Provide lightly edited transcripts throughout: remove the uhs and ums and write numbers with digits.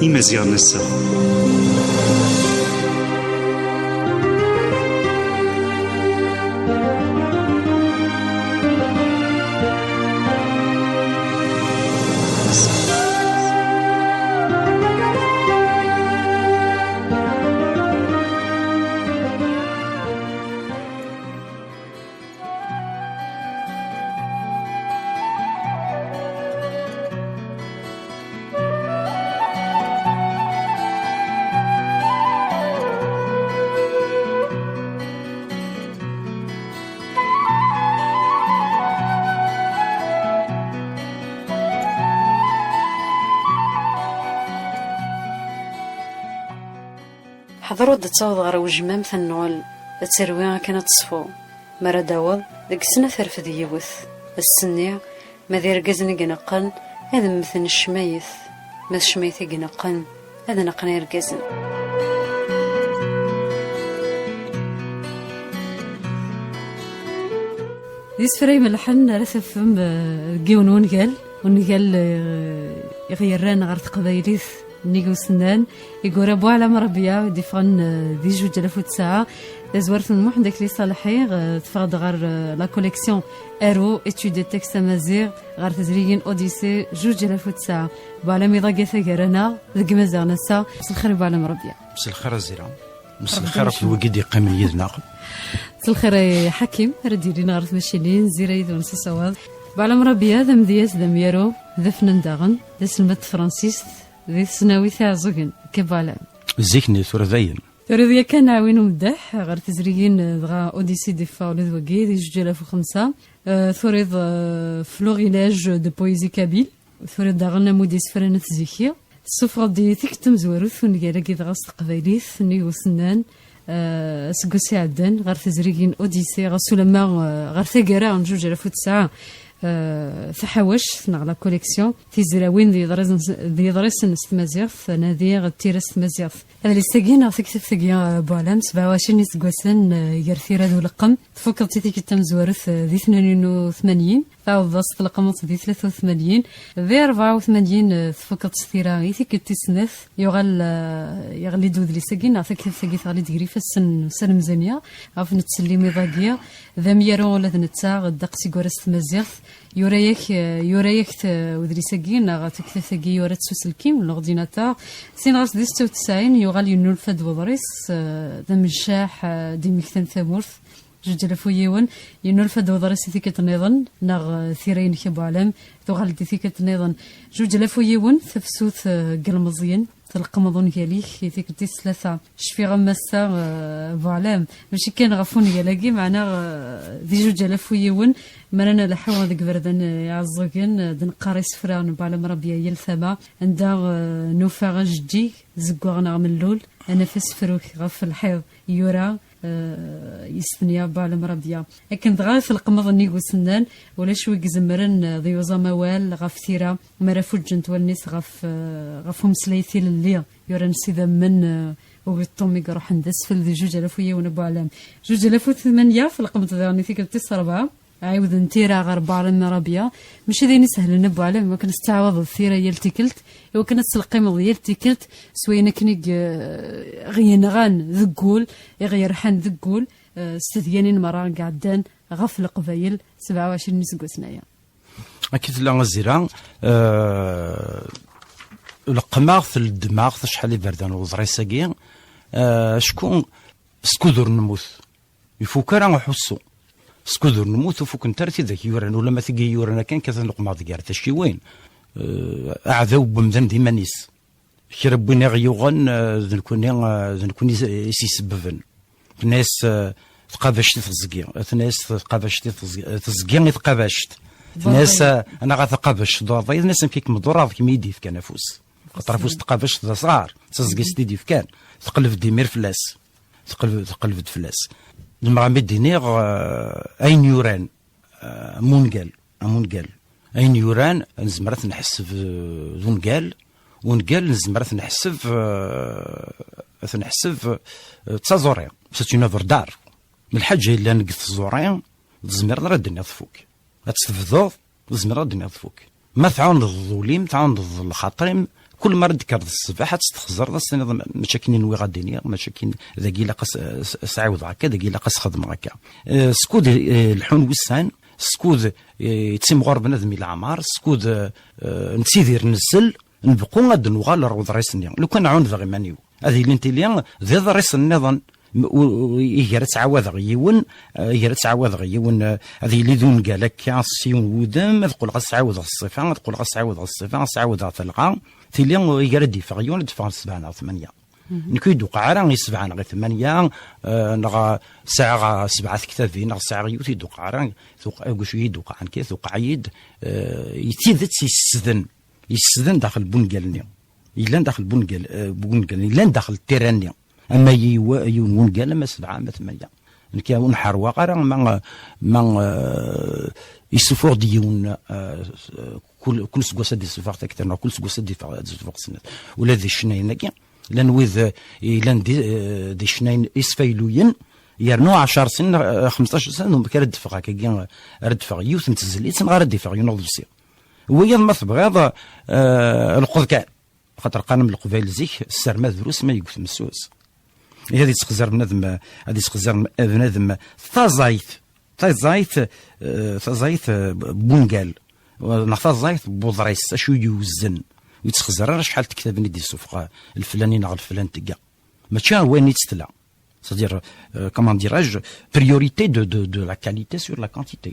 Imaziɣ ass-a. حضروا تعوض غير وجمام ثنول تروي كانت تصفو مرا داوض ديك سنة ترفد يوث السنية ما ذي رقزني قنقن هذا مثل الشميث ما الشميثي قنقن هذا نقني رقزن ديس فري ملحن رثفم جيون ونقال يغيران غير قبايليث نيجو سنان يقول أبو على مربية ديفان دي جوج لفوت ساعة زورت الموح داك لي صالحي تفقد غير لا كوليكسيون ارو اتيود تكست مازيغ غير تزريين اوديسي جوج لفوت ساعة بعلى ميضا ثقرنا ذك مازيغ نسا مسا الخير أبو على مربية مسا الخير الزيرة مسا الخير في الوقت يقيم يدنا مسا الخير حكيم رديرينا غير ماشيين زيريد ونسا سواد أبو على مربية ذا مدياس ذا ميرو ذا فنان داغن ذا سلمت فرانسيس ذي السناوي تاع زوجن كيفالا زيكني ثورذين ثورذيا كان عاوين ومدح غير تزريين دغا اوديسي دي فاول ذوكي دي 2005 ثوريض فلوغيلاج دو بويزي كابيل ثوريض داغنا موديس فرانت زيكيا السفرة دي تكتم زواروث ونقالا كي دغا قبايليث نيو سنان سكوسي عدن غير تزريين اوديسي غسولما غير ثقرا جوج لفوت ساعة تحوش نغلا كوليكسيون تيزراوين ذي درسن استمازيغ نادي تيرس مازيغ هذا اللي ساقينا تكتب ثقيا بوالام 27 سكواسن يرثير ذو لقم تفكرتي تيك التمزورث ذي 82 تعوض تلقمت ذي 83 ذي 84 تفكرت ثيراغي تيك التسنث يغلي دود اللي ساقينا تكتب ثقي ثغلي دقري فالسن سن مزانية عرف نتسلي ميضاقية ذا ميارون ولا ذنتاغ الدقسي كورس مازيغ يوريك ودريساكين غاتكتب ثقي يورات سوسلكيم الاورديناتور سين غاس دي 96 يغال ينول فد وضريس ذا مشاح دي مكتن ثامورث جوج لفويون ينول فد وضريس ثيكت نيضن ناغ ثيرين كبو علم تغال دي ثيكت نيضن جوج لفويون ثفسوث قلمزين تلقمضون كاليك ثيك تيس ثلاثة شفي غمسة بعلام ماشي كان غفون يلاقي معنا ذي جوج لفويون مرنا لحوا ذيك بردن يعزقن دن قاريس فران بعلم ربيا يلثما عندها نوفا جدي زقوغنا من اللول انا فاس فروك غف الحيض يورا يستنيا بعلم ربيا لكن دغا في القمض نيغو سنان ولا شوي زمرن ضيوزا موال غف ثيرا مرافو جنت والناس غفهم سليثي للي يورا نسيذا من وقتهم يروح ندس في ذي جوج لفوية ونبو علام جوج لفو 8 في القمض ذا ثيك التس 4 عاود نتيرا غير بعلم ربيا ماشي ذي سهل نبو علام ما كان استعوض الثيرا يلتكلت وكانت القيمة يلتكلت سوينا كنيك غينغان ذقول يغير حان ذقول استثيانين مران قعدان غف القبايل 27 نسقو سنايا أكيد لا غزيرا القماغ في الدماغ شحال يبردان وزريساكي شكون سكودر نموت يفوك راه نحسو سكودر نموت وفوك نترتي ذاك يوران ولا ما تجي يورانا كان كذا القماغ ديال تشي وين أعذو بمذن ديما نيس كربونا غيوغن ذنكوني يسببن الناس تقابشت تزكي الناس تقابشت تزكي تقابشت الناس انا غاتقابش ضوضي الناس فيك مضراب كيما يدي في كنافوس طرفوس تقابش ذا صغار تزكي ستيدي في كان تقلب ديمير فلاس تقلب فلاس المغامي دينيغ اين يوران مونقال أين يوران نزمرت نحسب ونقال نزمرت نحسب تزورين سيت اون دار من الحاجة إلا نقص الزورين تزمر راه الدنيا تفوك تستفضوض تزمر الدنيا تفوك ما تعاون الظليم تعاون الخاطرين كل مرة ذكرت الصباح تستخزر ماشي كاين نوي غادينيا ماشي كاين ذاكي لاقص سعاود هكا ذاكي لاقص خدم هكا سكود الحون وسان سكود يتسمغور بنادم العمار سكود نتيدير نسل نبقوا غاد نوغال الروض ريسني لو كان عون ذا غيمانيو هذه اللي انت ليان ذي ريس النظام يقرا تعاود غيون هذه اللي دون قالك كاسيون ودم تقول غا تعاود الصفه تقول غا تعاود الصفه تعاود تلقى تيليان يقرا ديفاغيون دفع 7 8 نكو يدوق راه يسبعنا غير 8 نغا ساعه 7 كتابين نغا ساعه يوتي يدوق راه ثوق شويه يدوق عن كي ثوق عيد يتيذت يسدن داخل بونقالني الا داخل بونقال الا داخل التيراني اما يون قال ما 7 ما 8 نكاون حروا قرا ما يسفور ديون كل سكوسه دي سفار تكترنا كل سكوسه دي فوق سنه ولا ذي شناين كاع لان وذ لان دي شناين اسفايلوين يرنو 10 سنه 15 سنه كرد فقا كاع رد فقا يوث نتزليت غير رد فقا ينوض بسي ويا ما تبغى القض كاع خاطر قانون القبائل زيك السر ما دروس ما يقول مسوس هذه تخزر بنادم هذه تخزر بنادم ثازايت بونقال ثازايت بوضريس شو يوزن ويتخزر راه شحال تكتب ندي السفقه الفلاني ناغ الفلان تلقى ماشي وين يتستلا c'est-à-dire comment dirais-je priorité de la qualité sur la quantité.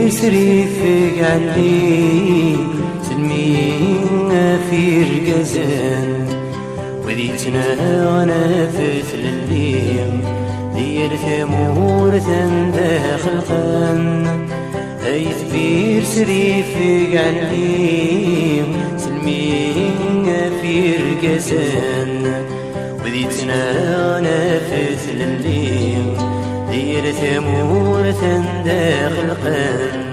يسريفك عندي سلمين في رقزان وذيتنا وانا في الليل دير ثمور داخل قان يثبير سريفك عندي سلمين في رقزان وذيتنا وانا في الليل دير ثمور داخل قان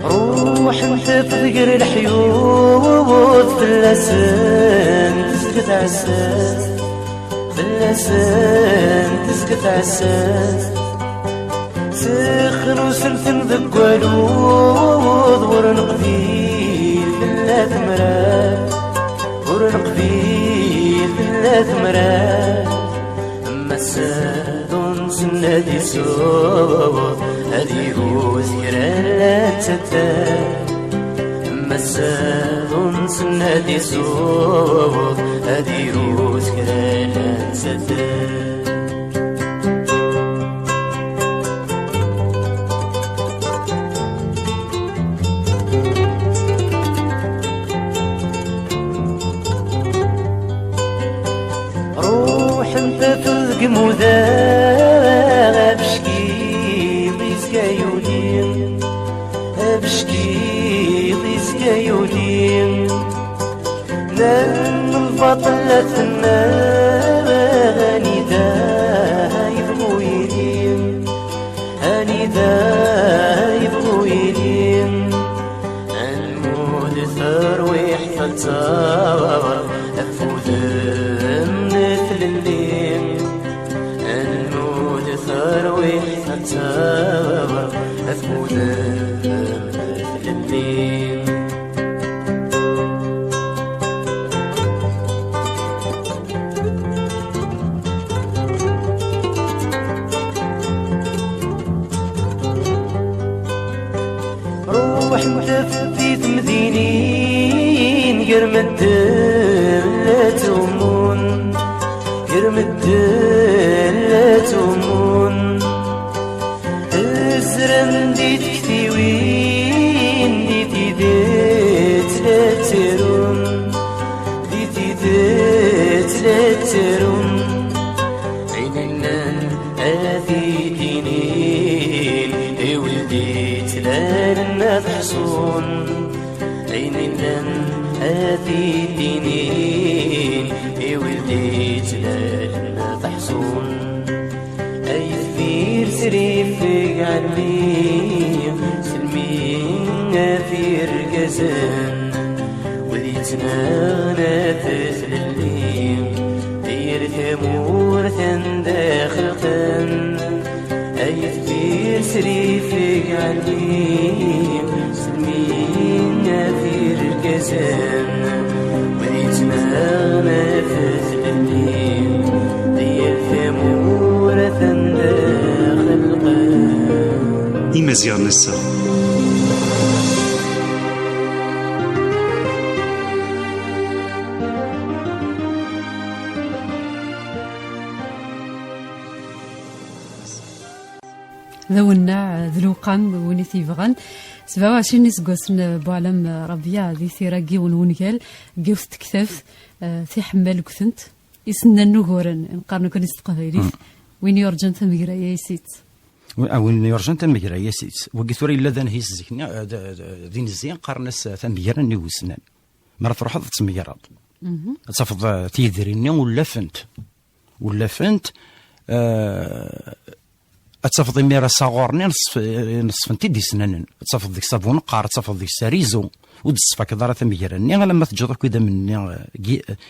روح انت تذكر الحيوط في اللسان تسكت عساس في اللسان تسكت عساس سخر وسلسل ذكوالوض ورنق فيه ثلاث مرات ورنق فيه ثلاث مرات أما السادون سنادي صوت هذي وذكرى لا تتات أما السادون سنادي صوت هذي وذكرى لا تتات مودا بشكي ضيزكا يولي بشكي ضيزكا يولي لأن البطل ثنا هاني ذا يبغوا يلين هاني ذا يبغوا يلين المود ثرويح فلتصور أفوذ مثل الليل المود ثرويح فلتصور أفوذ مثل الليل روح متفديت مدينين قرم الدم لا تمون قرم الدم لا تمون الزرن ديت كثيوين ديتي ديت لا ترون ديتي ديت لا ترون عيننا هذه دينين ولديت لنا تحصون عيننا هذه دينين ولديت لنا تحصون أي كثير سريفك عني سلمينا في رقزان وليتنا نافذ الليل دير ثمور داخل قن أي كثير سريفك عني سلمينا في رقزان وليتنا نافذ الليل دير ثمور داخل قن إمازيغ نسا. ذونا ذلوقان ونيتي فغان 27 نسقوسن بعلم ربيع ذي ثيراقي ونونقال قيوث تكثف في حمال كثنت يسنى النهورن نقارنو كان يستقفيريف وين يرجن تمقرا يسيت وين يرجن تمقرا يسيت وقيت وري لا هيس زيكنا دين الزين قارنس تمقرا نيوسنان مرة تروح تسميرات تصفض تيدريني ولا فنت تصفض ميرا صغورني نصف انت دي سنان تصفض ديك صابون قار تصفض ديك ساريزو ودصفا كدارة تميرني لما تجرب كذا مني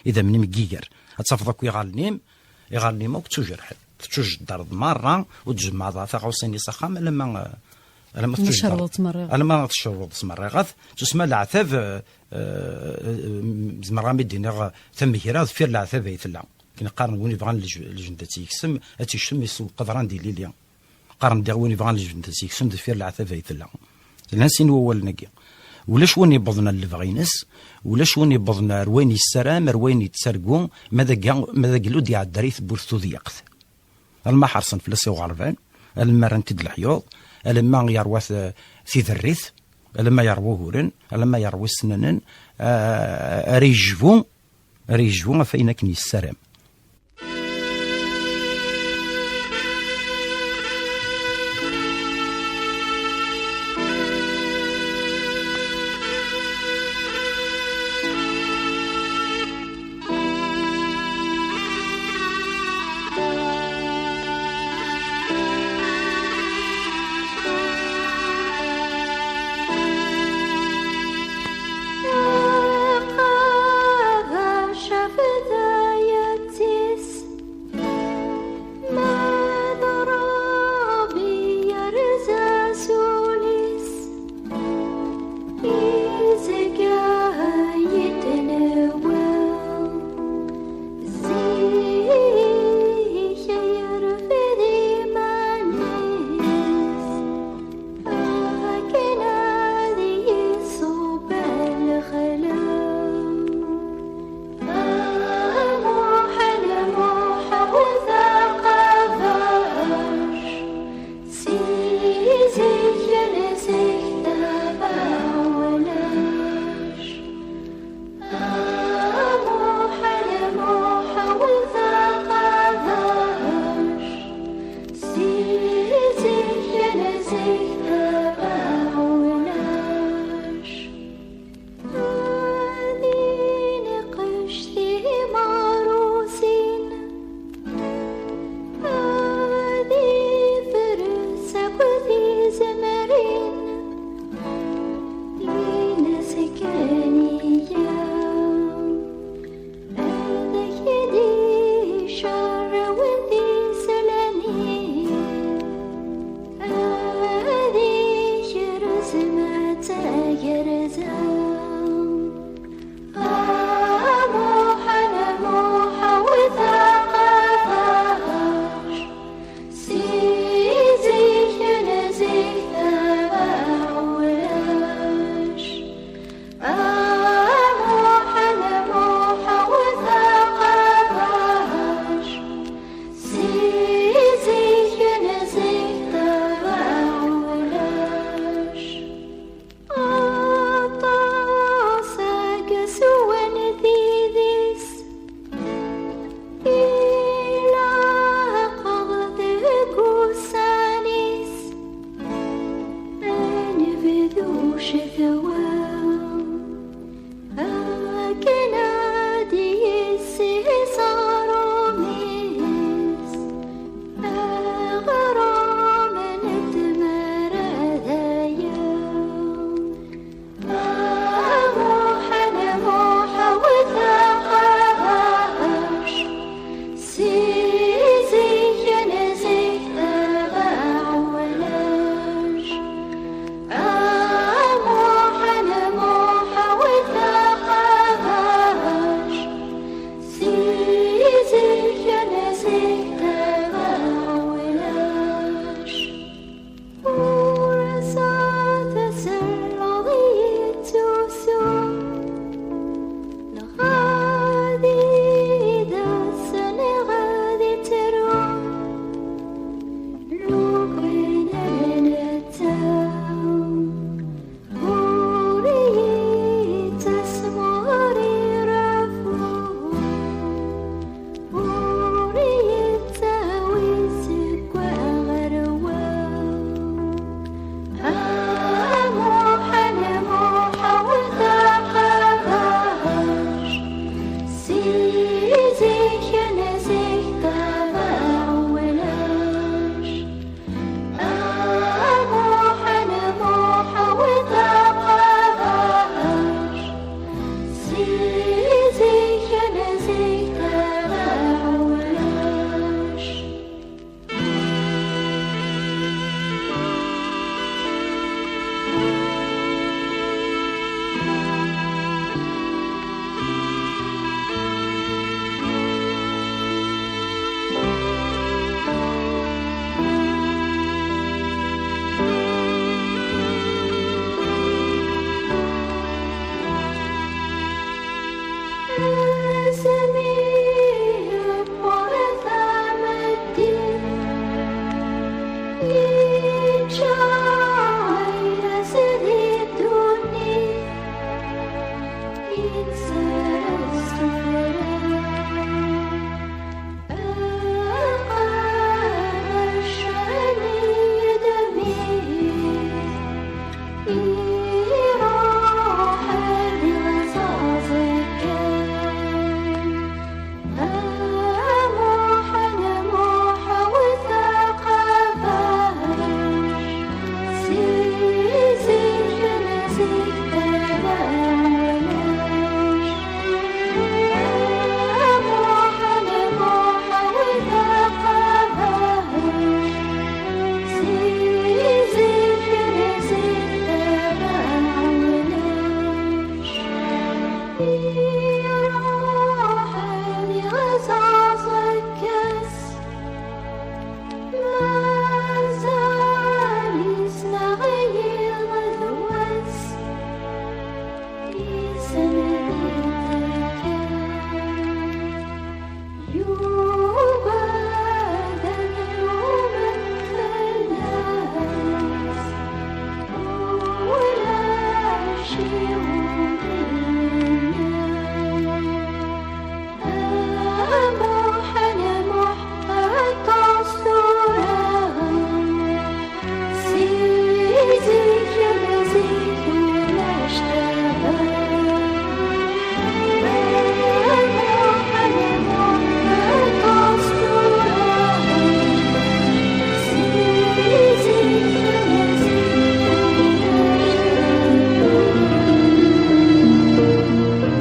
اذا مني مكيكر تصفض كي يغالني موك تجرح تشوج الدار مرة وتجمع ذا غوسيني سخام لما تشربط مرة لما تشربط مرة غاث تسمى العتاب زمرا مدينا تميرات في العتاب يتلا كنا قارن وين يبغى الجندتي يكسم اتيشم يسو قدران ديال ليليا قارن ديال وين يبغى الجندتي يكسم في العتاب يتلا الناس هو النقي ولاش وين يبضنا الفغينس ولاش وين يبضنا روين السلام روين يتسرقون ماذا قالوا ديال الدريث بورثو ضيقت الما حرصن فلسي وغربان الما رنتد الحيوض الما يروث في ذريث الما يروى هورن الما يروى سننن ريجفون فإنك السلام شفدايا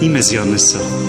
Imaziɣ ass-a.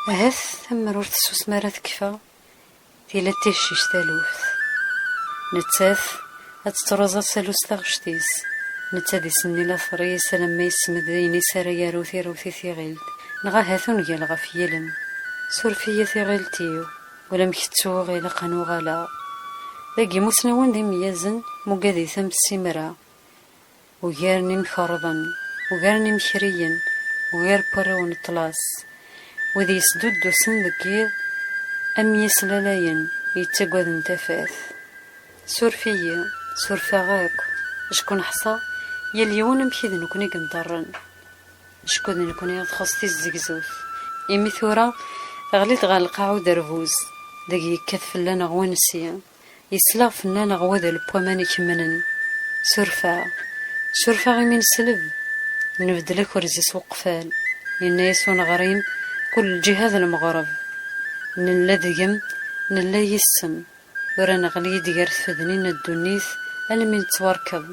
هاث ثمر ورث مرة تكفى تيلا تيشيش تالوث نتاث هتترزا سالوس تغشتيس نتا دي سني لا ثريس لما يسمد ديني سارا ياروثي روثي ثيغيل نغا هاثون قال غف يلم سورفية ثيغيلتيو ولا مكتسو غيلا قانو غلا ذاكي مسنوان دي ميازن مقادي ثم السمرة وغيرني مخرضا وغيرني مخريا وغير براون الطلاس وذي يسدود سندقيض أم يسلالاين يتقوذ انتفاث سورفية سورفا غاك شكون حصى يليون مكيد نكوني قنطرن شكون نكوني خاصتي الزقزوث إمي ثورة غليت غالقاع ودربوز داقي يكثف لنا غوانسيا يسلاغ فنانا غوذ البواماني كمنن سورفا غيمين سلب نبدلك ورزيس وقفال الناس ونغريم كل جهاد المغرب نلذقم نلا يسم ورانا غلي ديار فذنين الدنيث المين توركب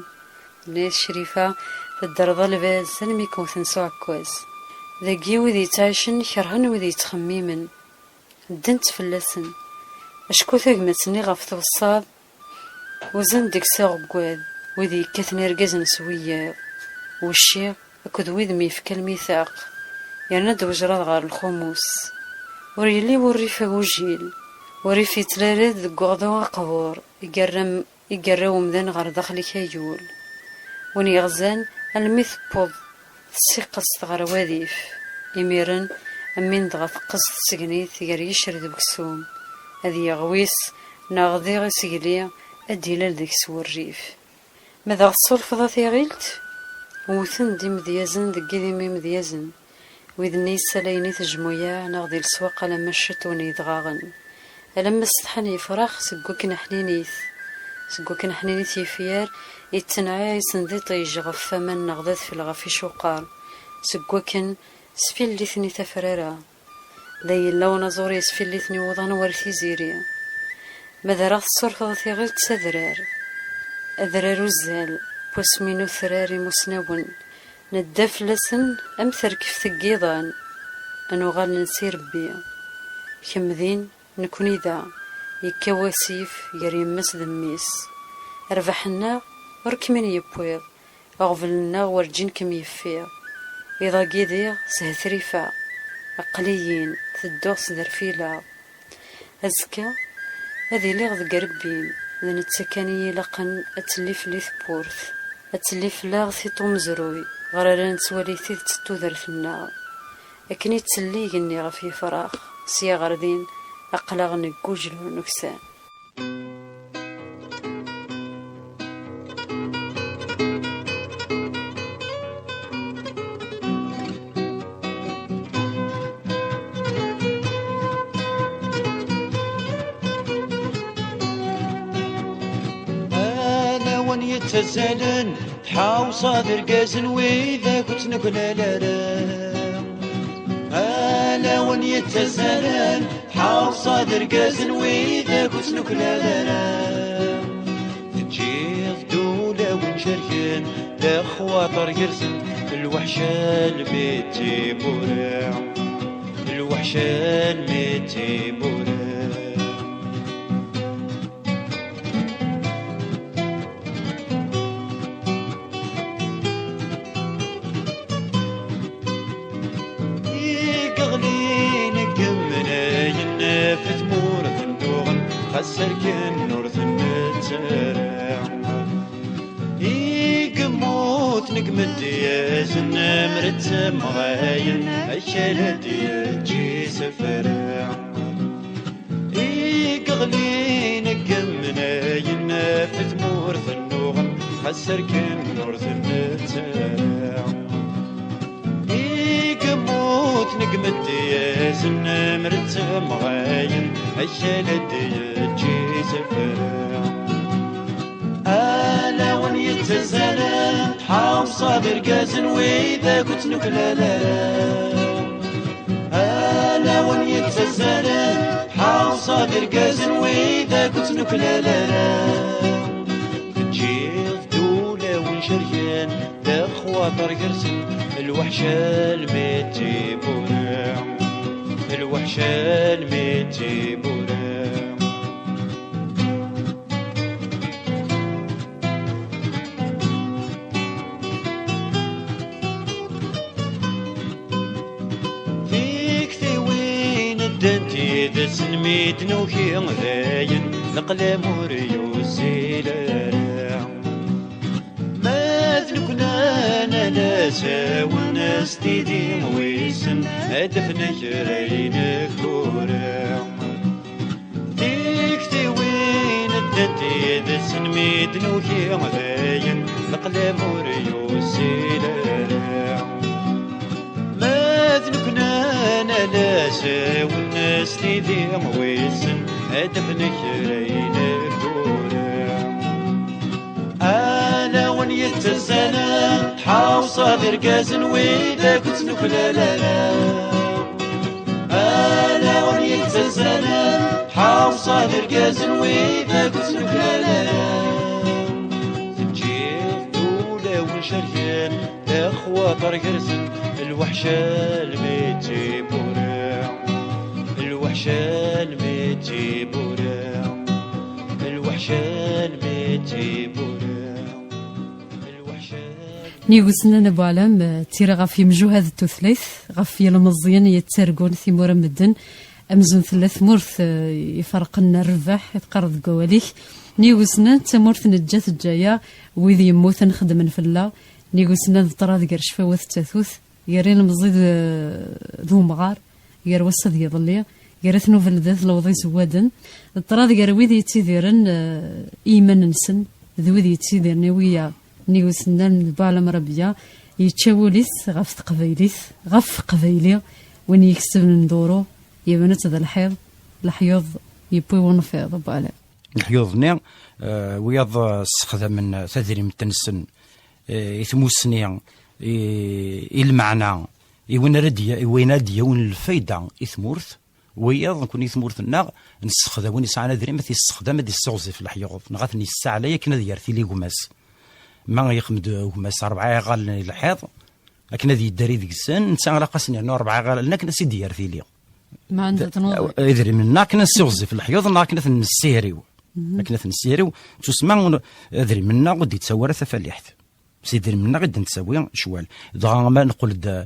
ناس شريفة في الدرضة الباز المي كوثن سوعكواز ذاقي وذي تعيشن كرهن وذي تخميمن دنت فلسن اشكو ثقمتني غف توصاد وزن ديك ساغ بقواد وذي كثني رقزن سويا والشيخ اكد وذ ميفكا الميثاق يرند وجراد غار الخموس وريلي وريفا وجيل وريف يتلارد ذق غضو قبور يقرو مذن غار داخل كيول وني غزان الميث بود سيقص غار وذيف يميرن امين دغف قص سقنيث يقر يشرد بكسوم هذي يغويس ناغذي غسقلي اديلال ديك سور الريف ماذا غصول فضاثي غيلت وثن دي مذيازن دقي دي مي مذيازن ويذني سلايني تجمويا ناغذي السواق لما الشتوني يدغاغن لما استحني فراخ سقوك نحنينيث سكو كان حنيني تيفيار يتنعايس ندي طيج غف فمن نغدات في الغفي شوقار سكو كان سفيل اللي ثني تفرارا ذي اللون زوري سفيل اللي ثني وضان ورثي زيريا ماذا راث الصرفة ثي غير تسذرار أذرار الزال بوسمينو ثراري مسنون ندف لسن أمثر كيف ثقيضان أنو غال نسير بيا كمذين نكوني ذا يكواسيف يريمس ذميس ربحنا وركمن يبويض أغفلنا ورجين كم يفيض إذا قيديغ سهثريفا أقليين تدوغ ذرفيلا أزكا هذي لي غد قربين ذن التكاني لقن أتليف لي ثبورث أتليف لاغ ثيطو مزروي غرالان سوالي ثيث تتوذر النار أكني تسليقني غفي فراغ سيا غردين أقلغ نقوجل ونكسان يتزالن تحاول صادر قازن وإذا كنت نقول لا وين يتزالن تحاول صادر قازن وإذا كنت نقول تجيض دولة ونشركن لا خواطر يرزن الوحشة الميتي بورا الوحشة الميتي بورا خسركن نورث النترع يقموت نقمد يازن مرتم غاين الشلد يجي سفرع يقغلي نقمنا ينفث مورث النوغن خسركن نورث النترع يقموت نقمد يازن مرتم غاين الشلد يجي سفرع ألا وين يتزالن تحاول صادر قازن وإذا كنت نكلالا ألا وين يتزالن تحاول صادر قازن وإذا كنت نكلالا تجيض دولة ونشريان لا خواطر يرسل الوحشة الميتي بورا الوحشة الميتي بورا فيك ثوين الدنتي دسن ميت نوكي غاين نقلة موريو الزيلارع ماذنكنا أنا لا ساوى الناس تيدي ويسن هدفنا كرين كورا ديك ثوين الدنتي دسن ميت نوكي غاين نقلة موريو الزيلارع ماذنكنا أنا لا ساوى الناس تيدي ويسن هدفنا كرين كورا أنا وين يتزالن تحاول صادر قازن وإذا كنت نكلالا أنا وين يتزالن تحاول صادر قازن وإذا كنت نكلالا تجيض دولة ونشريان لا خواطر يرزن الوحشة الميتي بورا الوحشة الميتي بورا الوحشة الميتي بورا نيوزنا نبالم تيرا غافي مجوهد التثليث غافي المزيان يتسرقون ثمورا مدن أمزون ثلاث مورث يفرقنا الرباح يتقرض قواليك نيوزنا تمورث نجات الجاية ويذي يموت نخدم في الله نيوزنا طراد قرش فوث تاثوث يرين المزيد ذو مغار ير وسط يضلي يرثنو في الذات لوضي زوادن طراد قرويذ يتيذيرن إيمان نسن ذوذ يتيذيرن ويا نيوسنا نبالم ربيا يتشاوليس غف قبيليس غف قبيلي وين يكسب ندورو يبنت ذا الحيض الحيض يبوي ونفيض بالا الحيوضني وياض استخدم من تدريم تنسن يثموسني المعنى وين ردي وين الفايدة إثمورث وياض نكون إثمورث الناغ نستخدموني ساعة دريم مثل استخدام هذه السوزي في الحيوض نغاثني الساعة لا يكن هذه يرثي لي قماس ما يخمد قماس 4 غال الحيض لكن هذه الداري ذيك السن نسان على قاسني انه 4 غال لكن سيدي يرثي لي ما عنده تنوض إذا منا كنا نسوزي في الحيوض نا كنا نسيريو لكن نسيريو تسمع ادري منا غادي تصور ثفاليحت سيدي منا غادي نسوي شوال دغا ما نقول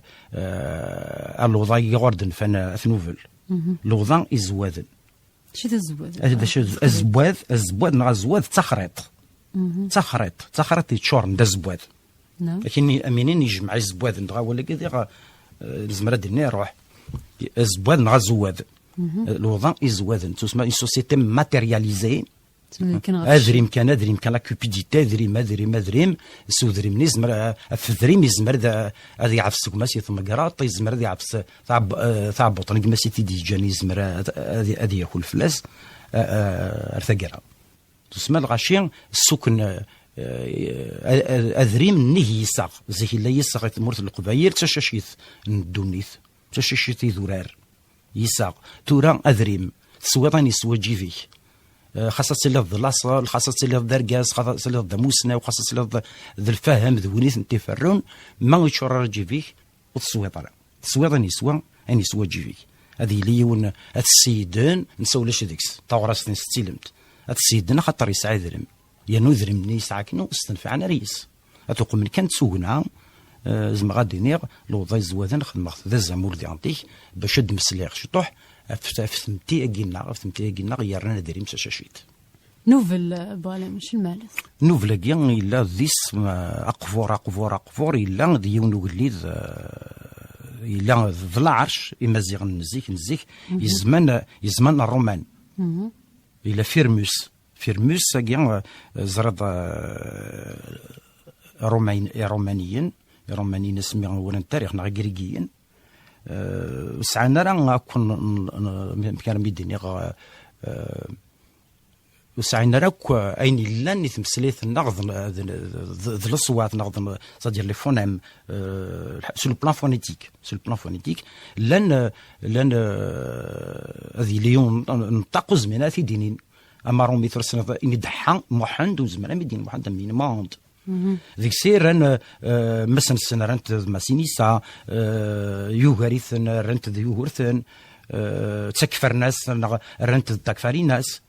الوضع يغردن فانا ثنوفل الوضع يزوادن شي تزواد هذا شي الزبواد نا الزواد تخريط يتشور ندا الزبواد نعم لكن امينين يجمع الزبواد ندغا ولا كذا الزمره ديالنا يروح الزبواد نا زواد الوضع يزوادن تسمى اون سوسيتي ماتيرياليزي ادريم كان لا كوبيديتي ادريم سو دريم نزمر افدريم يزمر هذا يعفس كماسي ثم قراط يزمر هذا يعفس ثاب بطن كماسي تيدي جاني يزمر هذه ياكل فلاس ارثقرا تسمى الغاشين السكن ادريم نهي يساق زي لا يساق تمرت القبايل تشاشيث ندونيث تشاشيث ذرار يساق تورا ادريم سويطاني سواجي فيك خاصة لفظ الأصل خاصة لفظ درقاس خاصة لفظ موسنا وخاصة لفظ ذا الفهم ذونيث نتفرون ما يشور جيفيك وتصويطرا تصويطا يسوى أن يسوى جيفيك هذه ليون السيدان نسولش ديكس طورس نستلمت السيدان خاطر يسعى ذرم ينو ذرم يسعى كنو استنفعنا ريس أتوقع من كانت سوقنا زعما غادي نيغ الوضع زوادن خدمة ذا الزمور دي عندي باش مسليغ شطوح فهمتي أجينا غيرنا ديريم ساشاشيت نوفل بالا مش المال نوفل كيان إلا ذيس أقفور إلا ديون وليد إلا ذا العرش إمازيغ نزيك يزمان الرومان إلا فيرموس كيان زرد رومانيين نسميهم ورا التاريخ نا غريكيين سعنا راه كون كان ميديني وسعنا راه اين لان يتمسليت النغض ذ الصوات نغض صدير لي فونيم سو البلان فونيتيك لان هذه ليون نطاقو زمينات دينين اما رومي ثرسنا ان دحا محند وزمان ميدين محند من ماوند ذيك سير ران مثلا السنه رانت ماسينيسا يوغاريثن رانت ذي يوغرثن تكفر ناس رانت تكفري ناس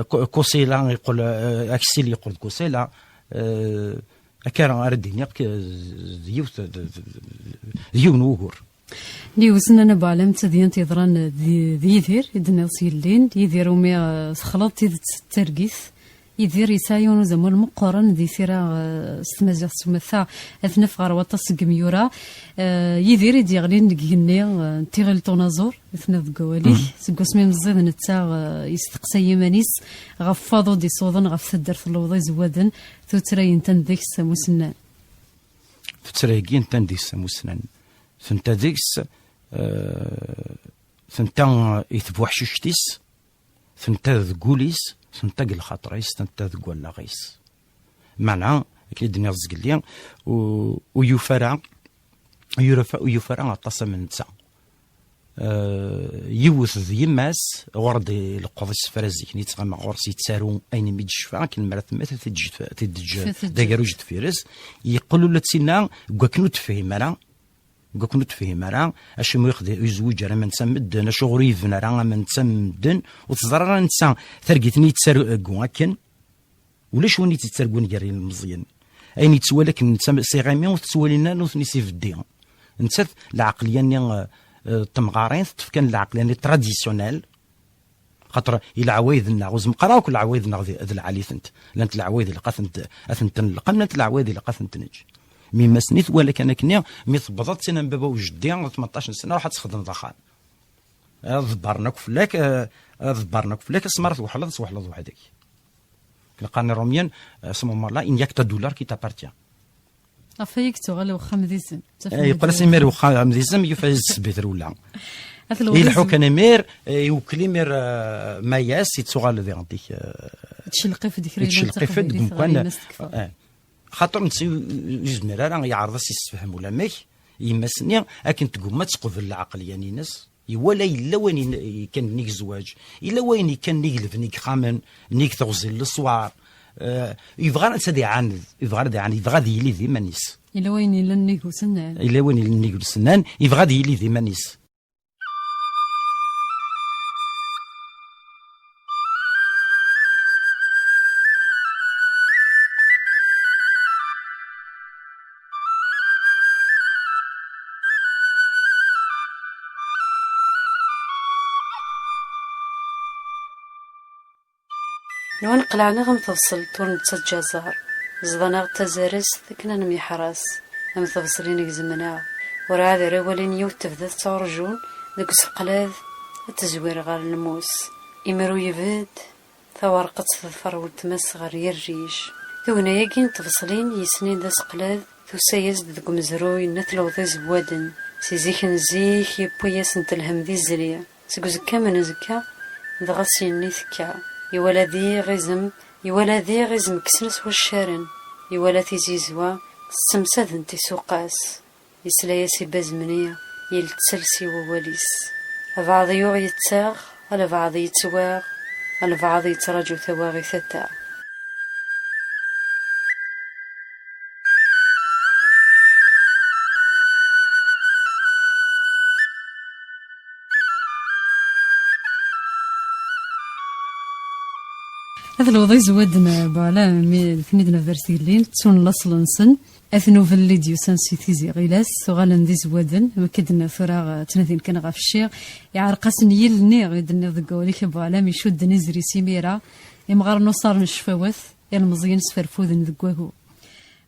كوسيلا يقول اكسيل يقول كوسيلا كان اردين يوث ديون وغور لي وزنا انا بعلم تدين تيضران ذيذير يدنا سيلين يديروا مي خلط ترقيث يدير يسايون زمول مقارن ذي سيرا ستمازيغ سمثا اثنف غروات السقميورا يدير يديغلين دقيني تيغل طونازور اثنف قوالي سقوسمي مزيد نتا يستقسى يمانيس غفاضو دي صوضن غف ثدرت اللوضي زوادن ثوترين تنديكس مسنان ثوترين تنديكس مسنان ثنتا ديكس ثنتا يثبوح ششتيس ثنتا ذقوليس تنتقل الخاطريس تنتقل لاغيس معنى كي دنيا الزقليا ويفرع عطاسه من تسع يوث ذي يماس ورد القضيس فرازيك نيتغمى غورسي تسارو اين ميد الشفاء كن مرات مثل تدج دايرو جد فيرس يقولوا لتسينا كنو تفهم راه اش مو يخدي يزوج راه من تسمدن اش غريفنا راه من تسمدن وتزرى راه نتا ثرقيتني تسرق هكا ولاش وني تتسرقون جاري المزيان اين يتسوالك نتا سيغامي وتسوالينا نوثني سيف الدين نتا العقليه ني تمغارين كان العقليه ني تراديسيونيل خاطر الى عوايدنا غوز مقراو كل عوايدنا ذا العليثنت لانت العوايد اللي قاثنت لقمنت العوايد اللي قاثنت نج مما سنيت ولكن انا كنيا مي ثبطت سنه من بابا وجدي 18 سنه راح تخدم ضخان ضبرناك فلاك سمرت وحلط وحدك لقاني روميان اسمهم الله ان يكتا دولار كي تابارتيان افيك تغلو خمديزم يقول سيمير وخمديزم يفاز سبيتر ولا يلحو كان مير يوكلي مير ما ياس يتسوغال ذي عندك تشلقي في ذكرى تشلقي في ذكرى خاطر نسي يزمر راه يعرض يستفهم ولا ماك يمسني لكن تقول ما تقبل العقل يعني ناس ولا الا وين كان نيك زواج الا وين كان نيك لفنيك خامن نيك تغزل الصوار يبغى نسى يعاند يبغى يلي ذي مانيس الا وين الا نيكو سنان الا وين نيكو سنان يبغى يلي ذي مانيس. نوان قلعنا غم تفصل تور نتسجى زهر زضنا غتزارس ذكنا نمي حراس أم تفصلين زمنا ورا هذا رولين يوت تفذت تورجون ذك سقلاذ التزوير غار الموس إمرو يفيد ثورقة تظفر والتمس غير يرجيش ثونا ياكين تفصلين يسنين ذا سقلاذ ثوسايز ذك مزروي نثلو ذا زوادن سيزيخن زيخ يبوياس نتلهم ذي الزلية سكوز كامن زكا ذغسيني ثكا يولا ذي غزم كسنس والشارن يولا تيزيزوا السمساد انتي سوقاس يسلاياسي بازمنية يلتسلسي وواليس بعض يوغ يتساغ على بعض يتواغ على بعض يتراجو ثواغي ثتا. هذا الوضع زودنا بالا ثنيدنا فيرسيلين تسون لاصل نسن اثنو فاليديو سانسي تيزي غيلاس وغالا ندي زودن ما كدنا فراغ تنادين كان غاف الشيخ يعرقاسن يلني غيدني ضقوليك بالا ميشود نزري سيميرا يمغار نصار الشفاوث يا المزيان سفرفوذن ذكواهو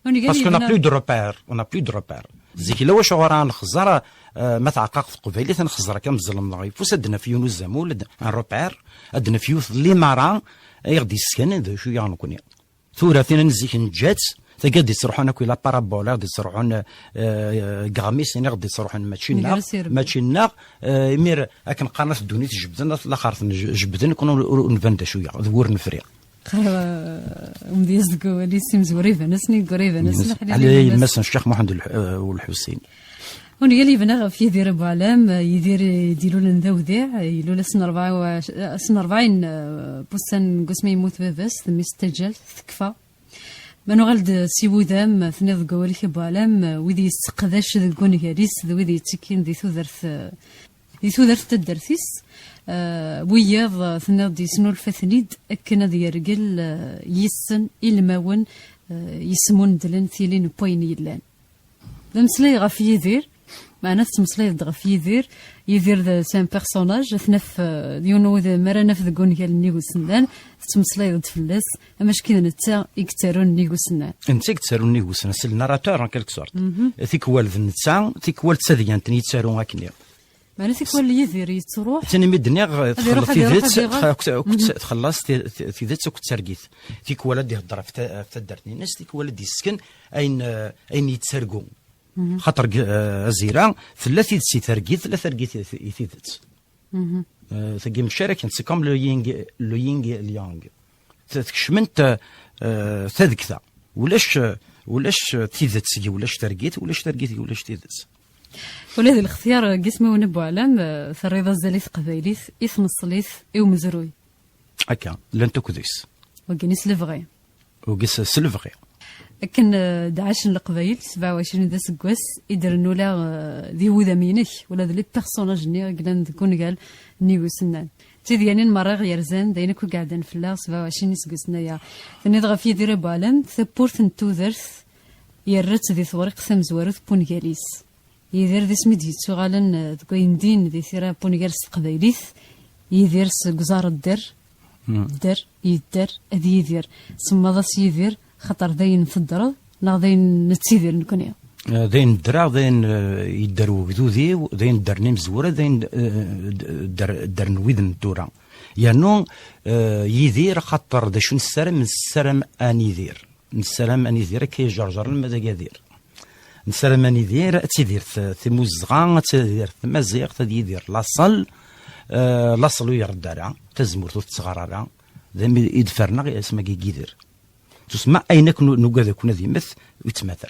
باسكو نا بلو دو روبير زيك لو واش غورا نخزر ما تعقاق في قبيله تنخزر كم الظلم نغي فوسدنا في يونس زمول ان روبير ادنا في يوث لي ماران يغدي السكن ذا شو يعني كوني ثورة فينا نزيك نجات تقدر يصرحون كل بارابولا غادي يصرحون غاميس غادي يصرحون ماتشينا مير اكن قناه الدنيا تجبدنا الاخر جبدنا كونوا نفندا شويه ذور نفريق مديز دكولي سيم زوري فنسني غوري فنسني على مثلا الشيخ محمد والحسين وني اللي بنا في يدير بعلام يدير يديروا لنا ذا وذا يلو لسن 40 بوستان قسمي يموت باباس ثم يستجل تكفى منو غلد سيبو ذام ثنيض قوالي بعلام وذي يستقداش ذا كون جاليس وذي يتسكين ذي ثوذرث تدرثيس وياض ثنيض يسنو الفثنيد أكنا ذي رجل يسن إلماون يسمون دلن ثيلين بوين يلان ذا مسلي غاف يدير معنا تمسليض غف يدير ذا سان بيرسوناج ثنف ديونو ذا مرنا في ذكون ديال النيغو سنان تمسليض فلاس اما شكين نتا يكترون النيغو سنان انت يكترون النيغو سنان سي الناراتور ان كالك سورت ثيك والد نتا ثيك والد تسديان تني يتسارون هكني معنا ثيك والد يدير يتروح تاني مدني تخلص تخلص في ذات كنت ترقيت ثيك والد يهضر في تدرتني الناس ثيك والد يسكن اين يتسرقون خاطر الزيران ثلاثة سي ثرقيت يثيثت ثقيم الشركة سي كوم لو يينغ اليانغ تكشمنت تذكثا ولاش تيذت سي ولاش ترقيت ولاش تيذت ولهذا الاختيار قسمه ونبو علام ثريضة الزليث قبايليث إثم الصليث إو مزروي هكا لن تكذيس وقنيس لفغي وقس سلفغي لكن دعاش القبايل 27 ذا سكواس يدرنو لا ذي وذا مينك ولا ذي بيرسوناج ني قلنا نكون قال نيو سنان تيدي يعني المره غير زين داينا كو قاعدين في الله 27 سكوسنا يا ثاني دغا في دير بالام ثبورت نتوذرث يرت ذي ثورق ثم زوارث بونغاليس يدير ذي سميدي تغالن تكوين دين ذي ثيرا بونغاليس قبايليث يدير سكزار الدر يدر ذي يدير ثم ذا سيدير خطر ذين في الدرا لا ذين نتسيدر نكوني ذين الدرا ذين يدروا بذوذي ذين درني مزوره ذين در نويذن دورا يعني يدير خطر ذا شنو السلام من السلام ان يدير من السلام ان يدير كي جرجر الماذا يدير نسلماني دير تيدير تموزغا تيدير تمازيغ تيدير لاصل لاصل ويرد على تزمر تتصغر على ذم يدفرنا اسمها كيدير تسمى اينك نوكا كنا ديمث ويتماثل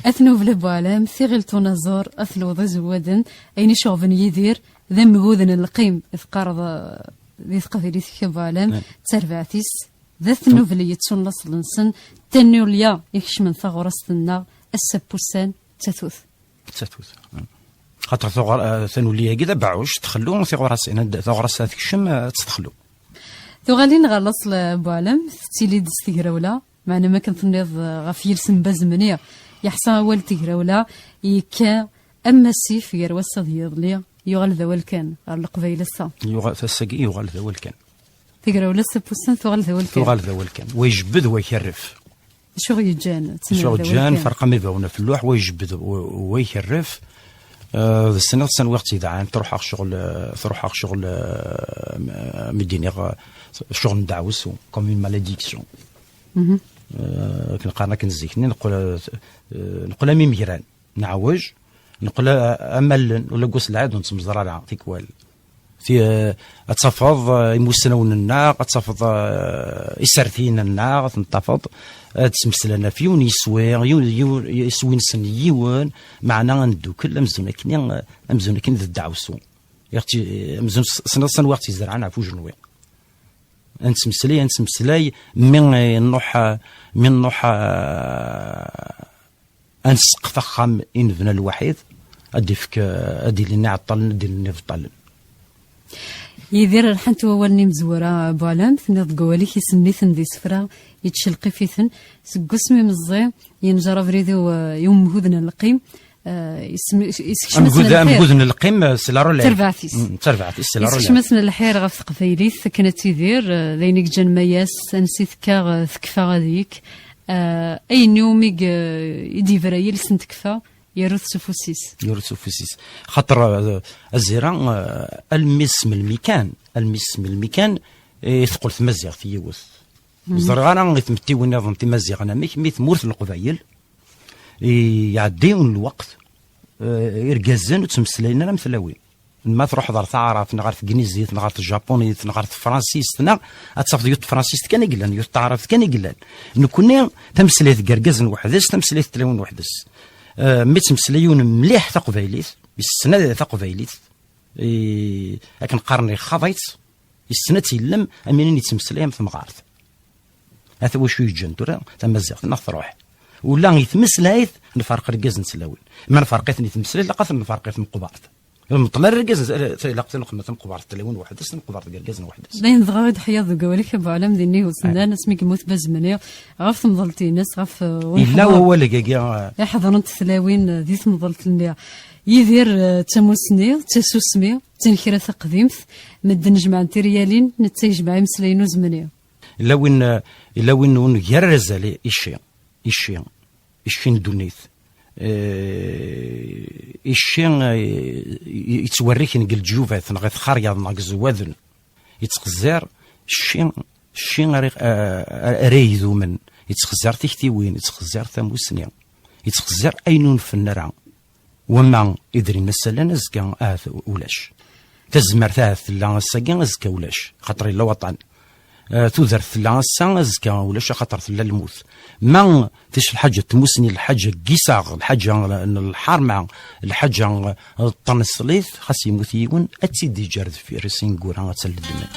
أثنو بلا بوالام ثيغل تونازور أثلو ذا زوادن أين شوفن يدير ذا مهودن القيم إفقار ذي ثقافي ثكبالام تربعتيس ذا ثنو بلي يتسون لصل نسن تنو ليا يكش من ثغرستنا السبوسان تثوث خاطر ثنو ليا كذا باعوش تخلو ثغرس هذيك الشم تدخلو ثغالين غالصل بوالام تيلي دستيغراولا معنا ما كنتنيض غافيل سنباز منيا يحصى أول تيغراولا يكا أما السيف يروسا ديالي يغال ذا والكان على القبيلة الصا يغال فالساقي يغال ذا والكان تيغراولا سبوسان ثغال ذا والكان يغال ذا والكان ويجبد ويكرف شو يجان جان فرق ما بيننا في اللوح ويجبد ويكرف السنة وقت إذا تروح شغل مديني شغل ندعوس كوم اون مالاديكسيون كنقارنا كنزيكني نقول ميميران نعوج نقول امل ولا قوس العاد ونتمزر على تيكوال في اتفض يموسنون النار اتفض يسرثين النار تنتفض تسمسلنا فيون يسوي نسن يون معنا ندو كل امزون كني ذا الدعوسو يختي امزون سنه وقت يزرعنا عفو جنوي انتمسلاي من نوح انسقف خام انفنا الوحيد اديفك ادي لنا عطل ندير لنا في طل يدير الحنت ولني مزوره بوالام تنض قوالي كيسمي ثندي سفرا يتشلقي فيثن سقسمي مزي ينجرى فريدو يوم هودنا القيم مهودنا القيم سلارو تربعتيس سلارو يسكشمسنا الحير غف قفايليث كانت تيدير ذينيك جن مياس نسيت كا ثكفى غاديك اي نيوميك يديفرايل سنتكفى يرث سفوسيس خاطر الزيران المسم الميكان يثقل في مزيغ في يوث زرغانا يتمتي ونظم في مزيغ انا ميث مورث القبايل يعديون الوقت يرجزن وتمسلينا لا مثلاوي ما تروح دار تعرف نغار في الانجليزيه نغار في الجابونيه نغار في الفرنسيس اتصف يوت فرنسيس كان يقلان يوت تعرف كان يقلان نكون تمسليت كرجزن وحدس تمسليت تلاون وحدس مي تمسليون مليح تقبايليت السنه تقبايليت لكن قرني خضيت السنه تيلم امينين يتمسليهم في مغارث هذا واش يجن ترى تمزق نروح ولا يتمسلايت نفرق رجاز نسلاوين ما نفرقيت نتمسلايت لقات نفرقيت من قبارت المطلع رجاز لقيت نقمه قبارت تلاوين واحد اسم قبارت رجاز واحد باين ضغط حياض قوالك بعلم ديني وسندان اسمك موت بزمني غف مضلتي ناس غف لا هو لقى يا حضرت تلاوين ذي مضلت لنا يدير تموسني تسوسمي تنكره قديمت مدن جمع تريالين نتجمع مسلين وزمنيه الا وين يرز عليه الشيء دونيث الشيء يتوريك نقل جوفات نغيث خاريا ناق زواذن يتخزر الشيء ريذو من يتخزر تيختي وين يتخزر ثموسنيا يتخزر اينون في النرع وما يدري مثلا نزكا ولاش تزمر ثاث لا الساقي نزكا ولاش خاطر الا وطن تذر ثلا سانزكا ولا خاطر ثلا الموت ما فيش الحاجه تموسني الحاجه قيساغ الحاجه الحرمه الحاجه الطنسليث خاص يموت يون اتسيدي جارد في رسين كورا تسلدنا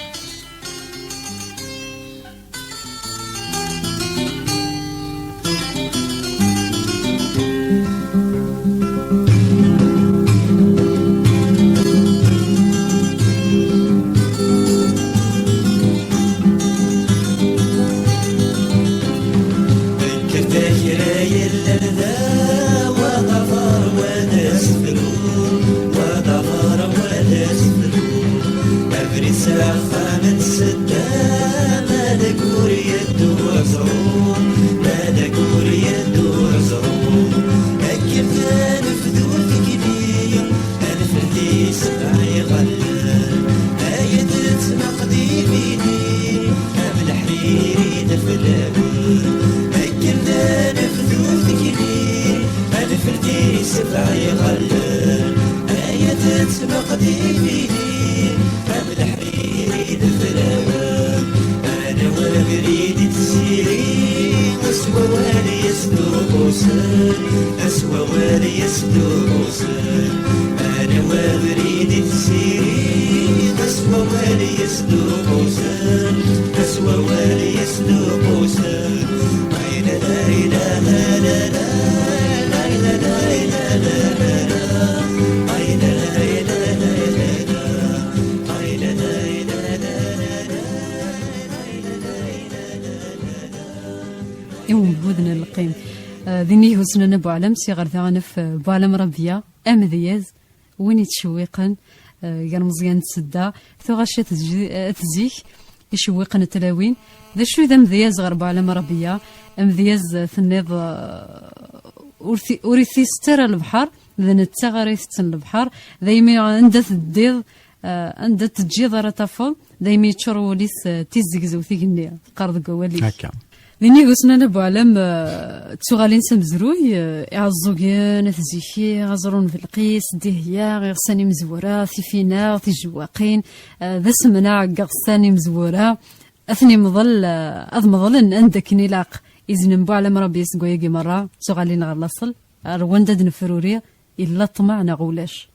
أكل ذا نفذوذ كبير يصدوسن أسوى والي يصدوسن أنا وبريد تسيري أسوى والي يصدوسن أسوى والي يصدوسن لا لا لا لا لا لا لا لا لا يوم هودنا القيم ذني هوسنا نبو علم صغر ثانف بعلم ربيا أمذياز وين يتشويقن قال مزيان تسدا ثغاشة تزيك يشويقن التلاوين ذا شو ذا مذياز غير بعلم ربيا أمذياز ثنيض ورثي ستر البحر ذا نتغري ستن البحر ذا عندها الديض عندها تجيض رتفض ذا يتشرو ليس تيزيك زوثي قنية قرض قوالي هكا ليني قسنا نبو علم تسوغالين سمزروي عزوغيان تزيكي غزرون في القيس ديهيا غيغساني مزورا ثيفينا تيجواقين ذا سمنا قغساني مزورا أثني مظل أضمظل عندك نلاق إذن نبو علم ربي يسقويقي مرة تسوغالين غلاصل رواندا دنفروريا إلا طمع نغولاش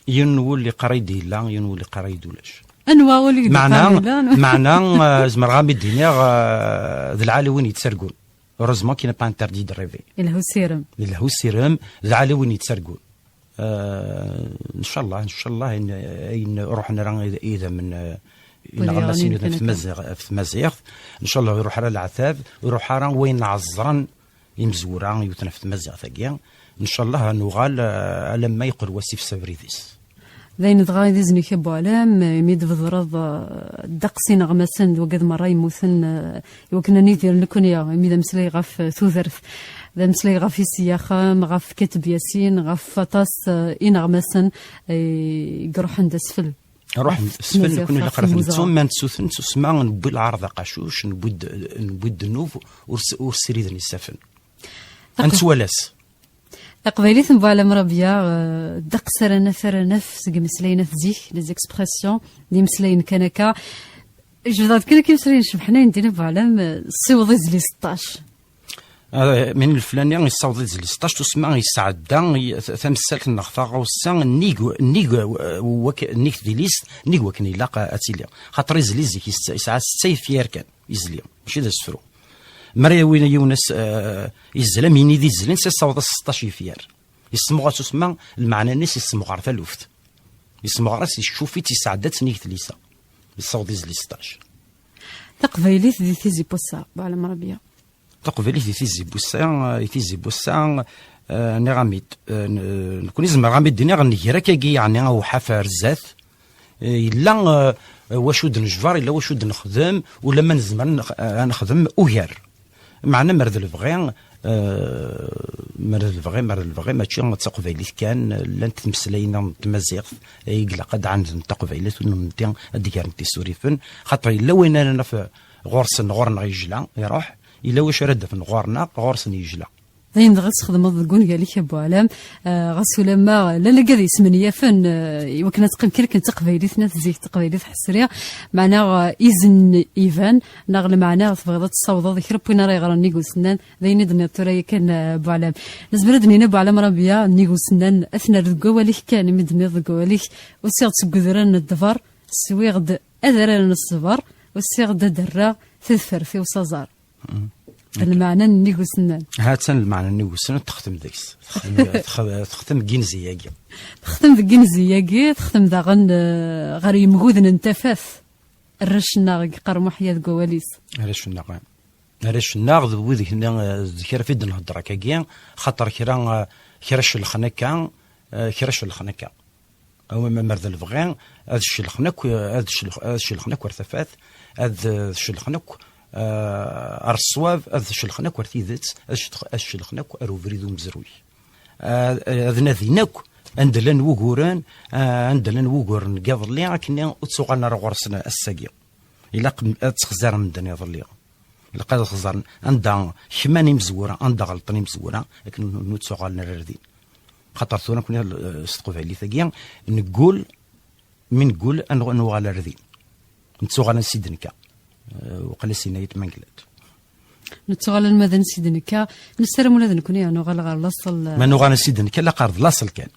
ينول اللي قريدي لا ينول اللي قريدو لاش أنواع ولي معنا زمر غامي الدنيا ذا العالي وين يتسرقون روزمون كي با انتردي دو ريفي الهو السيرم الهو السيرم ذا العالي وين يتسرقون ان شاء الله ان روحنا راه اذا من غلاسين في مزيغ ان شاء الله يروح على العتاب ويروح راه وين عزران يمزورا يوتنا في مزيغ ثقيا ان شاء الله نوغال لما يقر وسيف سافريديس ذاين دغاي ديزني كبو علام ميد بضرض دقسين غمسن وقد مرة يموثن يوكنا نيدير نكونيا ميدا مسلي غاف ثوذرث ذا مسلي غاف سياخة غاف كتب ياسين غاف فطاس إن غمسن يقروح عند سفل روح سفل نكون لقرا ثم ما نتسوثن تسمع نبوي العرض قاشوش نبوي النوف ورسريد نسافن انت ولاس أقبلي ثم على مربيا دق سرنا نفس مسلينا تزيك لي زيكسبرسيون دي مسلين كنكا جوضات كنا كي مسلين شبحنا ندير بعلم سيوضي زلي 16 من الفلانية يصوضي زلي 16 تسمع يسعدا ثمسالك النغفا غوسا نيغو نيك دي ليست نيغو كني لاقا اتيليا خاطر يزلي زيك يسعى 6 فيار كان يزلي ماشي ذا السفرو مريا وين يونس يزلم يني دي زلين سيصوض 16 فيار يسمو تسمع المعنى الناس يسمو غير ثلوث يسمو غير يشوفي تسعدات نيك ليسا يصوض زلي 16 تقبيلي دي تيزي بوسا على مربيا تقبيلي دي تيزي بوسا نغاميد نكون زعما غاميد ديني غنجرا كي يعني او حفر زات الا واش ود نجبر الا واش ود نخدم ولا ما نزمر نخدم اوير معنا مرد البغي مرد البغي ماشي تقبيلي كان لا تمسلينا تمزيغ يقلا قد عند تقبيلات ونمتي ديكار نتي سوريفن خاطر الا وين انا في غورسن غورنا يجلا يروح الا واش رد في غورنا غورسن يجلا زين غاس تخدم الكون قال لك ابو علام غاس لما لا لا قادي يسمن يافن وكنا تقم كلك تقبيلي ثلاث زيك تقبيلي حسريه معنا اذن ايفان نغل معنا تبغي تصوض ذكر بوين راه يغرى نيغو سنان زين دنيا ترى كان ابو علام نزبردني ابو علام ربيا نيغو سنان اثنا القواليك كان مدني القواليك وسيغ تقدرن الدفر سويغد اذرن الصبر وسيغد درا تذفر في وصازار المعنى نيغو سنان هاتن المعنى نيغو سنان تختم ديكس تختم كينزياكي تختم كينزياكي تختم داغن غير يمغوذن انتفاث الرشنا قرمح يا كواليس رشنا ذوي ذكر في نهضر كاكيا خاطر كراش الخنكا كراش الخنكا او ما مرد الفغان هذا الشيء الخنك هذا الشيء الخنك ورثفات هذا الشيء الخنك الصواب هذا الشيء الخنك ورثيذات هذا الشيء الخنك اروفريدو مزروي هذا ذينك عندنا وغوران عندنا وغورن قبل لي كنا تسوقنا غورسنا الساقي الا تخزر من الدنيا ظليا الا قاد تخزر عندها حماني مزوره عندها غلطني مزوره لكن نتسوقنا الردين خاطر ثونا كنا نستقف عليه ثقيا نقول انو على الردين نتسوقنا سيدنكا وقال سينايت منقلات نتغال المدن سيدنكا نسرم ولا نكون يعني غالغا لاصل ما نغانا سيدن كلا قارض لاصل كان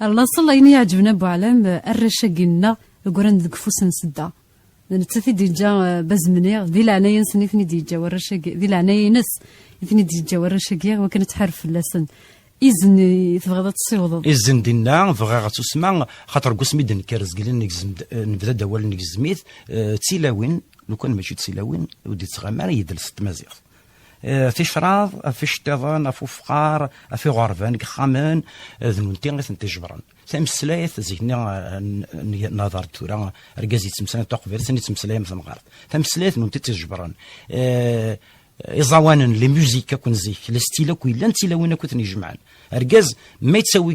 لاصل يني يعجبنا بو علام الرشاقنا القران ذك فوس نسدا نتثي ديجا بازمني ذي العنايه نسني ديجا والرشاق ذي العنايه نس ثني ديجا والرشاقيه وكانت حرف لسن إذن تبغى تصيوض إذن دينا بغا تسمع خاطر قسمي دن كارز قلنا نجزم نبدا دوال نجزميت تيلاوين لو كان ماشي تيلاوين ودي تغامر يدلس تمازيغ في شراض في شتظان في فقار في غرفان خامان ذنونتي غير جبران تمسلايت زينا نظر تورا ركازي تمسلايت تقبل سني تمسلايت مثل مغارب تمسلايت نونتي تجبران إزوانا لي موزيكا كون زيك لي ستيلا كويلا نتيلاوين كنت نجمعان ركاز ما يتسوي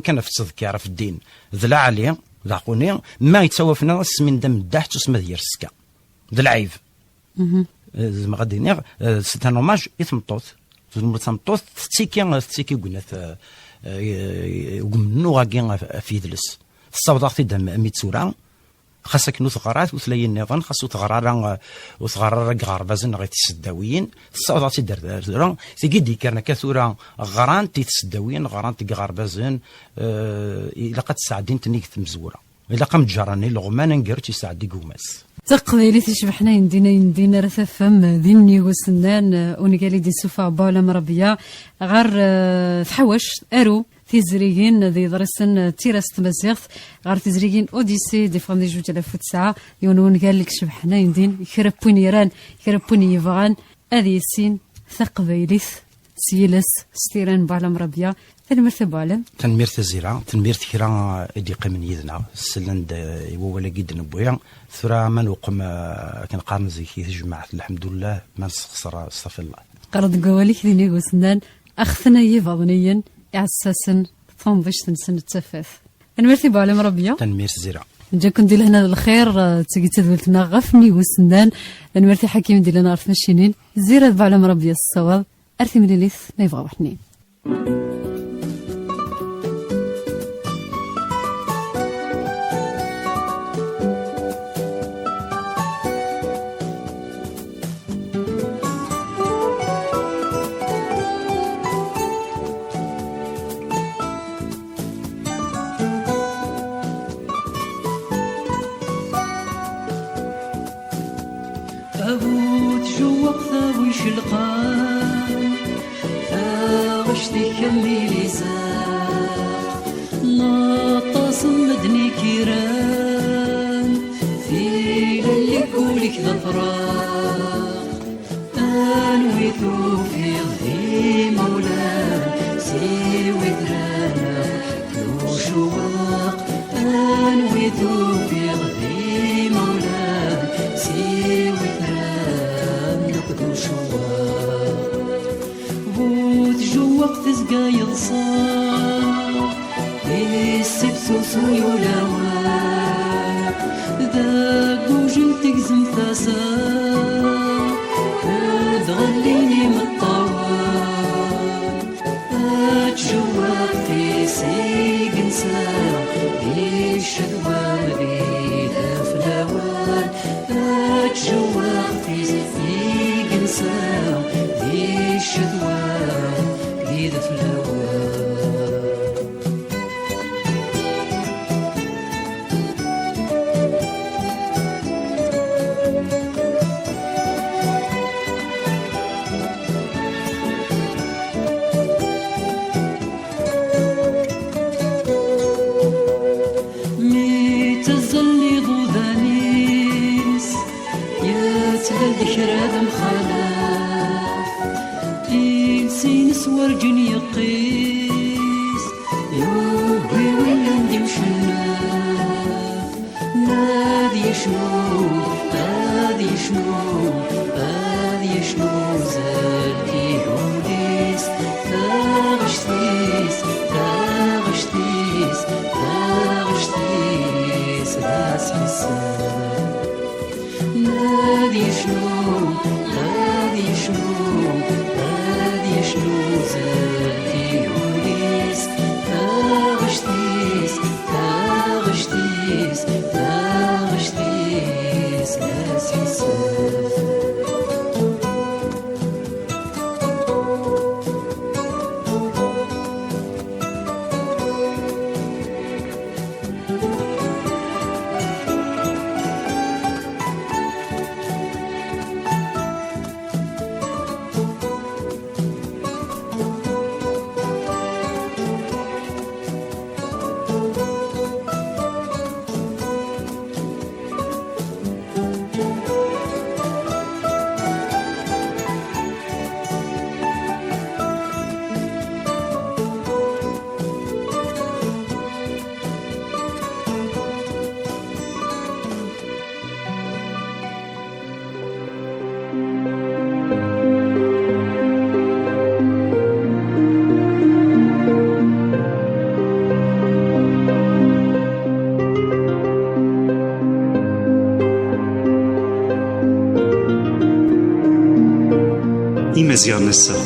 كان في التذكار في الدين ذلا عليه ذاقوني ما يتسوى في ناس من دم الدح تسمى ديال السكا ذا العيب زعما غادي نيغ سيت ان اوماج يتمطوط تمطوط تيكي قلنا ومنو غاكي في يدلس الصوت اختي دم ميتسورا خاصك نو ثغرات وثلاي النظام خاصو ثغرارا وثغرارا غربازن غير تسداويين الصوت اختي دار تيجي كان كثورا غران تيتسداويين غران تي غربازن الا قد ساعدين تنيك مزوره الا قام جراني لغمان نقر تيساعدي قوماس تقبيلي تشبحنا يندينا رثفم ذيني وسنان ونقالي دي سوفا باولا مربية غار تحوش ارو تيزريين ذي درسن تيراس تمزيغث غار تيزريين اوديسي دي فاندي جوج على فوت ساعة يونون قال لك شبحنا يندين يخربون يران يخربون يفغان هذه السين تقبيليث سيلس ستيران باولا مربية تنميرت بعلم تنميرت الزيرة تنميرت كرا إدي قمن يدنا سلند ولا جدا نبويا ثرا من وقم كان قارن زي كي جماعة الحمد لله ما نسخسر استغفر الله قرض قواليك ذي نيغوسنان أخثنا يفضنيا إعساسا تنضيش تنسن التفاث تنميرت بعلم ربيا تنميرت الزيرة نجاكم دي لهنا الخير تيجي تدولتنا غفني وسنان تنميرت حكيم دي لنا عرفنا الشينين زيرة بعلم ربيا الصواب أرثي مليليث ما يبغى وحنين أبوت جوق ثاوي شلقان ثاوشتي كمي لسان ناطاس مدني كيران في ليلي كولك ظفران أنوي توفيق ذي مولان سيوي ثرانا يوشواق أنوي توفيق ذي مولان سيوي وقت زقايض صار يسيب سوسو يولاوان ذاك وجن تقزم ثاسا تغليني مطوان اتشوق في سيق نسان بيشدوان بيدا فلاوان اتشوق في سيق نسان بيشدوان بيدا فلاوان ميتزلي ضودانيس يتلذكر هذا مخالف إنسين سورجن يقيس يوبي ويندي مشناف نادي شنو هادي شنو هادي شنو زالي هوديس تاغشتيس تاغشتيس تاغشتيس راس حسان نادي شنو هادي شنو هادي شنو زالي هوديس تاغشتيس تاغشتيس تاغشتيس راس حسان Imaziɣen ass-a.